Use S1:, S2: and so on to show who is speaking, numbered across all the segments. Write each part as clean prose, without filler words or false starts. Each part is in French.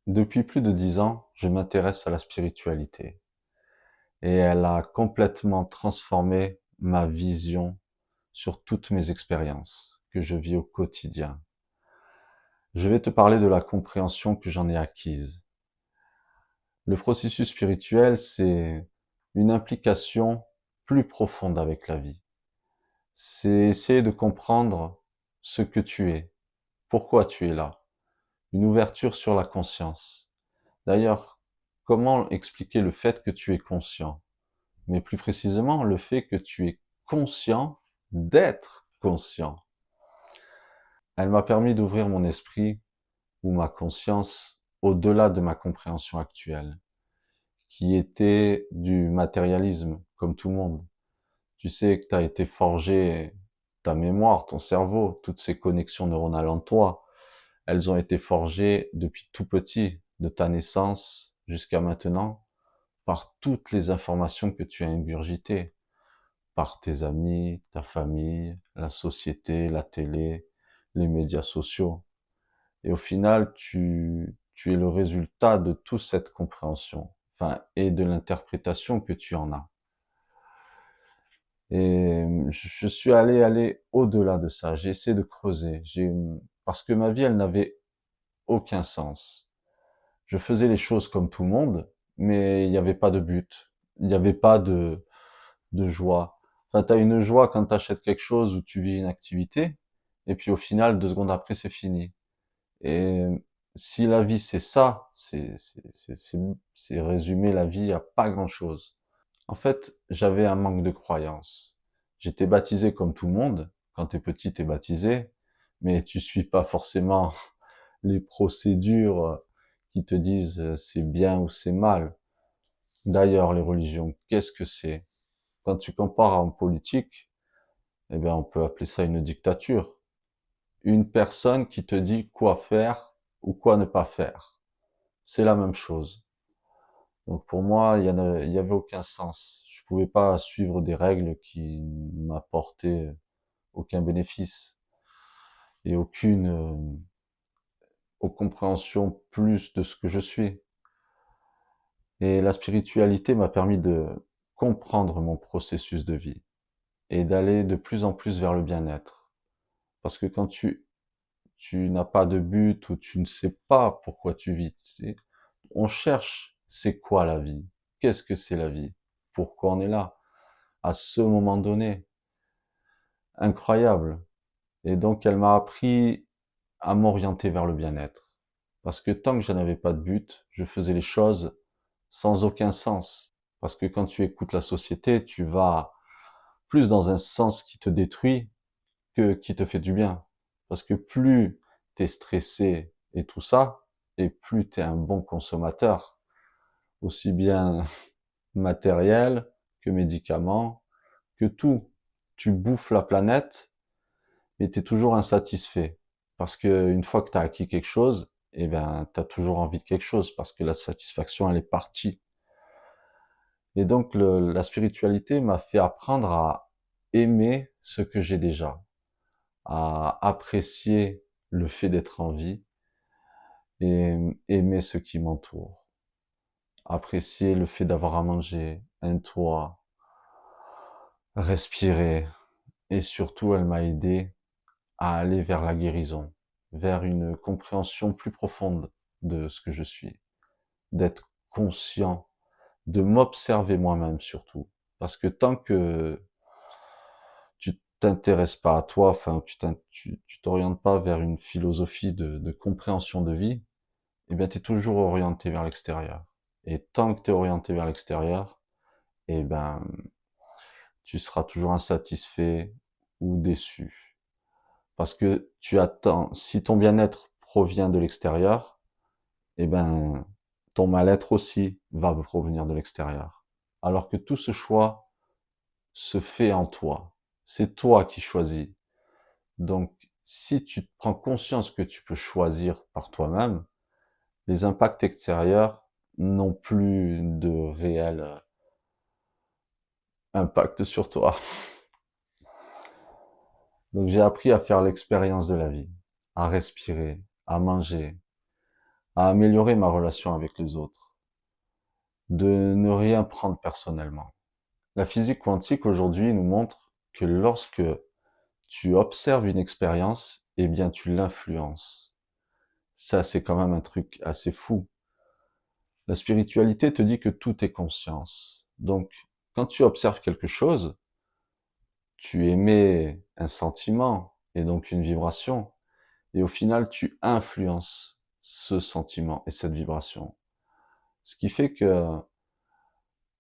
S1: Depuis plus de 10 ans, je m'intéresse à la spiritualité et elle a complètement transformé ma vision sur toutes mes expériences que je vis au quotidien. Je vais te parler de la compréhension que j'en ai acquise. Le processus spirituel, c'est une implication plus profonde avec la vie. C'est essayer de comprendre ce que tu es, pourquoi tu es là, une ouverture sur la conscience. D'ailleurs, comment expliquer le fait que tu es conscient? Mais plus précisément le fait que tu es conscient d'être conscient. Elle m'a permis d'ouvrir mon esprit ou ma conscience au-delà de ma compréhension actuelle, qui était du matérialisme, comme tout le monde. Tu sais que tu as été forgé, ta mémoire, ton cerveau, toutes ces connexions neuronales en toi, elles ont été forgées depuis tout petit, de ta naissance jusqu'à maintenant, par toutes les informations que tu as ingurgitées, par tes amis, ta famille, la société, la télé, les médias sociaux. Et au final, tu es le résultat de toute cette compréhension, enfin, et de l'interprétation que tu en as. Et je suis allé au-delà de ça. J'ai essayé de creuser. Parce que ma vie, elle n'avait aucun sens. Je faisais les choses comme tout le monde, mais il n'y avait pas de but. Il n'y avait pas de joie. Enfin, tu as une joie quand tu achètes quelque chose ou tu vis une activité, et puis au final, 2 secondes après, c'est fini. Et si la vie, c'est ça, c'est résumer la vie à pas grand-chose. En fait, j'avais un manque de croyance. J'étais baptisé comme tout le monde. Quand t'es petit, t'es baptisé, mais tu suis pas forcément les procédures qui te disent c'est bien ou c'est mal. D'ailleurs, les religions, qu'est-ce que c'est? Quand tu compares en politique, eh bien, on peut appeler ça une dictature. Une personne qui te dit quoi faire ou quoi ne pas faire. C'est la même chose. Donc pour moi, il y avait aucun sens. Je pouvais pas suivre des règles qui m'apportaient aucun bénéfice et aucune compréhension plus de ce que je suis. Et la spiritualité m'a permis de comprendre mon processus de vie et d'aller de plus en plus vers le bien-être. Parce que quand tu n'as pas de but ou tu ne sais pas pourquoi tu vis, on cherche c'est quoi la vie? Qu'est-ce que c'est la vie? Pourquoi on est là? À ce moment donné? Incroyable. Et donc elle m'a appris à m'orienter vers le bien-être. Parce que tant que je n'avais pas de but, je faisais les choses sans aucun sens. Parce que quand tu écoutes la société, tu vas plus dans un sens qui te détruit que qui te fait du bien. Parce que plus t'es stressé et tout ça, et plus t'es un bon consommateur, aussi bien matériel que médicaments, que tout. Tu bouffes la planète, mais t'es toujours insatisfait. Parce que une fois que t'as acquis quelque chose, eh ben, t'as toujours envie de quelque chose, parce que la satisfaction, elle est partie. Et donc, la spiritualité m'a fait apprendre à aimer ce que j'ai déjà, à apprécier le fait d'être en vie et aimer ce qui m'entoure. Apprécier le fait d'avoir à manger, un toit, respirer. Et surtout, elle m'a aidé à aller vers la guérison, vers une compréhension plus profonde de ce que je suis, d'être conscient, de m'observer moi-même surtout. Parce que tant que tu t'intéresses pas à toi, enfin, tu t'orientes pas vers une philosophie de compréhension de vie, eh bien, tu es toujours orienté vers l'extérieur. Et tant que tu es orienté vers l'extérieur, eh ben, tu seras toujours insatisfait ou déçu. Parce que tu attends, si ton bien-être provient de l'extérieur, eh ben, ton mal-être aussi va provenir de l'extérieur. Alors que tout ce choix se fait en toi. C'est toi qui choisis. Donc, si tu prends conscience que tu peux choisir par toi-même, les impacts extérieurs n'ont plus de réel impact sur toi. Donc, j'ai appris à faire l'expérience de la vie, à respirer, à manger, à améliorer ma relation avec les autres, de ne rien prendre personnellement. La physique quantique aujourd'hui nous montre que lorsque tu observes une expérience, eh bien tu l'influences. Ça, c'est quand même un truc assez fou. La spiritualité te dit que tout est conscience. Donc, quand tu observes quelque chose, tu émets un sentiment et donc une vibration, et au final, tu influences ce sentiment et cette vibration. Ce qui fait que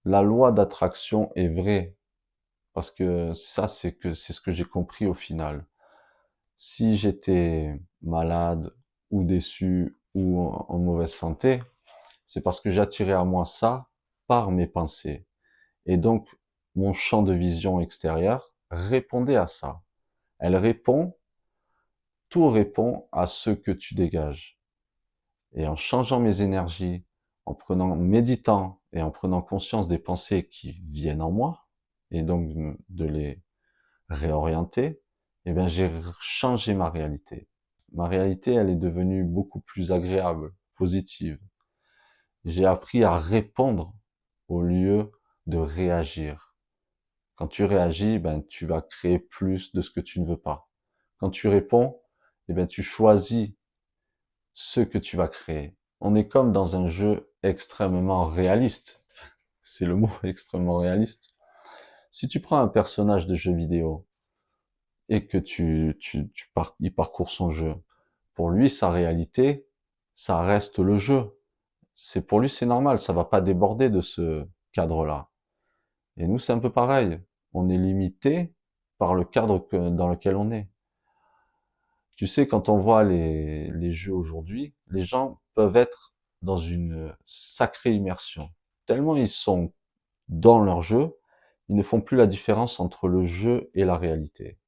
S1: la loi d'attraction est vraie, parce que ça, c'est ce que j'ai compris au final. Si j'étais malade ou déçu ou en mauvaise santé, c'est parce que j'attirais à moi ça par mes pensées. Et donc, mon champ de vision extérieur répondait à ça. Elle répond, tout répond à ce que tu dégages. Et en changeant mes énergies, méditant et en prenant conscience des pensées qui viennent en moi, et donc de les réorienter, eh bien, j'ai changé ma réalité. Ma réalité, elle est devenue beaucoup plus agréable, positive. J'ai appris à répondre au lieu de réagir. Quand tu réagis, ben, tu vas créer plus de ce que tu ne veux pas. Quand tu réponds, eh ben, tu choisis ce que tu vas créer. On est comme dans un jeu extrêmement réaliste. C'est le mot extrêmement réaliste. Si tu prends un personnage de jeu vidéo et que il parcourt son jeu, pour lui, sa réalité, ça reste le jeu. Pour lui, c'est normal, ça va pas déborder de ce cadre-là. Et nous, c'est un peu pareil. On est limité par le cadre dans lequel on est. Tu sais, quand on voit les jeux aujourd'hui, les gens peuvent être dans une sacrée immersion. Tellement ils sont dans leur jeu, ils ne font plus la différence entre le jeu et la réalité.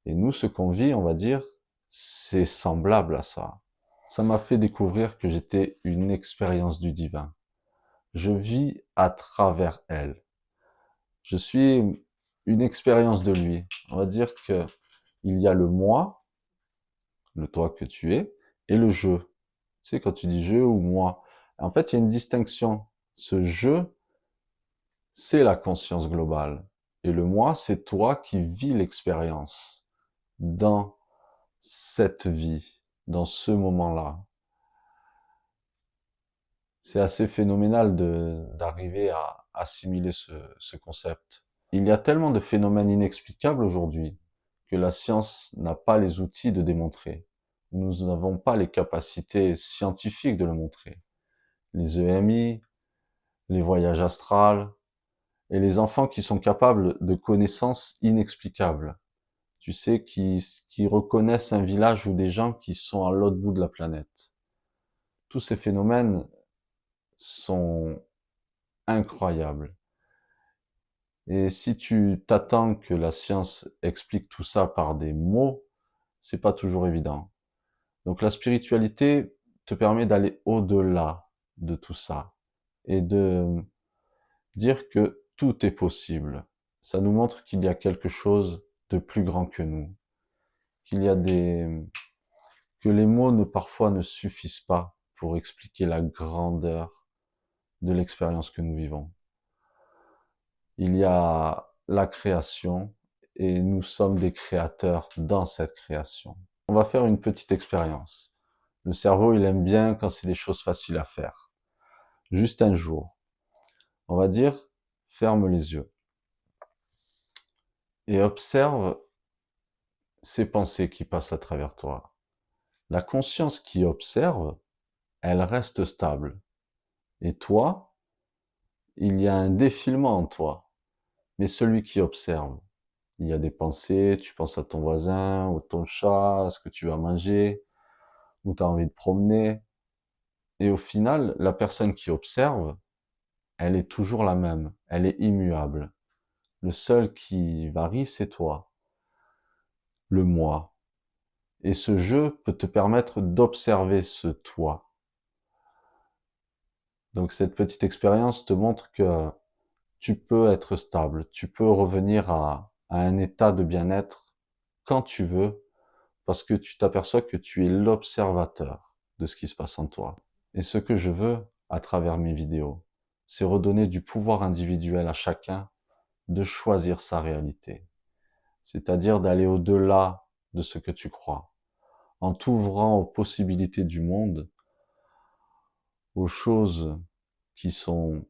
S1: Et nous, ce qu'on vit, on va dire, c'est semblable à ça. Ça m'a fait découvrir que j'étais une expérience du divin. Je vis à travers elle. Je suis une expérience de lui. On va dire que il y a le moi, le toi que tu es, et le je. Tu sais, quand tu dis je ou moi, en fait, il y a une distinction. Ce je, c'est la conscience globale. Et le moi, c'est toi qui vis l'expérience dans cette vie, dans ce moment-là. C'est assez phénoménal d'arriver à assimiler ce concept. Il y a tellement de phénomènes inexplicables aujourd'hui que la science n'a pas les outils de démontrer. Nous n'avons pas les capacités scientifiques de le montrer. Les EMI, les voyages astrals, et les enfants qui sont capables de connaissances inexplicables. Tu sais, qui reconnaissent un village ou des gens qui sont à l'autre bout de la planète. Tous ces phénomènes sont incroyables. Et si tu t'attends que la science explique tout ça par des mots, c'est pas toujours évident. Donc la spiritualité te permet d'aller au-delà de tout ça et de dire que tout est possible. Ça nous montre qu'il y a quelque chose de plus grand que nous, qu'il y a que les mots parfois ne suffisent pas pour expliquer la grandeur de l'expérience que nous vivons. Il y a la création et nous sommes des créateurs dans cette création. On va faire une petite expérience. Le cerveau, il aime bien quand c'est des choses faciles à faire. Juste un jour. On va dire, ferme les yeux et observe ces pensées qui passent à travers toi. La conscience qui observe, elle reste stable. Et toi, il y a un défilement en toi. Mais celui qui observe, il y a des pensées, tu penses à ton voisin, ou ton chat, à ce que tu vas manger, ou tu as envie de promener. Et au final, la personne qui observe, elle est toujours la même, elle est immuable. Le seul qui varie, c'est toi, le moi. Et ce jeu peut te permettre d'observer ce toi. Donc cette petite expérience te montre que tu peux être stable, tu peux revenir à un état de bien-être quand tu veux, parce que tu t'aperçois que tu es l'observateur de ce qui se passe en toi. Et ce que je veux, à travers mes vidéos, c'est redonner du pouvoir individuel à chacun de choisir sa réalité. C'est-à-dire d'aller au-delà de ce que tu crois, en t'ouvrant aux possibilités du monde, aux choses qui sont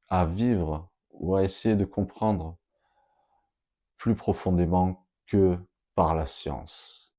S1: à vivre ou à essayer de comprendre plus profondément que par la science.